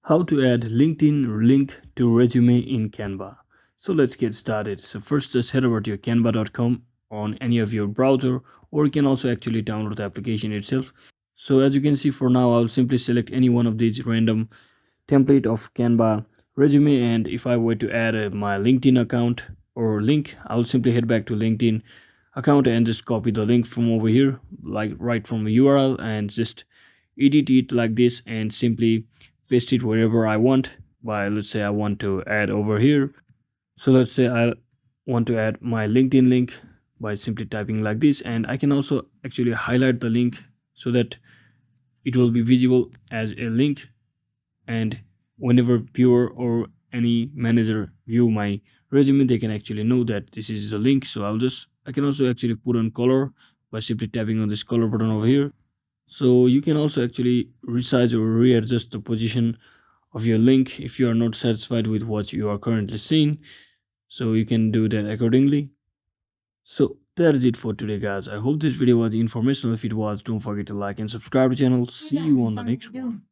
How to add LinkedIn link to resume in Canva. So let's get started. So first just head over to your canva.com on any of your browser, or you can also actually download the application itself. So as you can see, for now I'll simply select any one of these random template of Canva resume, and if I were to add my LinkedIn account or link, I'll simply head back to LinkedIn account and just copy the link from over here, like right from the URL, and just edit it like this and simply paste it wherever I want. By, let's say I want to add over here, so let's say I want to add my LinkedIn link by simply typing like this, and I can also actually highlight the link so that it will be visible as a link, and whenever viewer or any manager view my resume, they can actually know that this is a link. So I can also actually put on color by simply tapping on this color button over here. So you can also actually resize or readjust the position of your link if you are not satisfied with what you are currently seeing, so you can do that accordingly. So that is it for today, guys. I hope this video was informational. If it was, don't forget to like and subscribe to the channel. See you on the next one.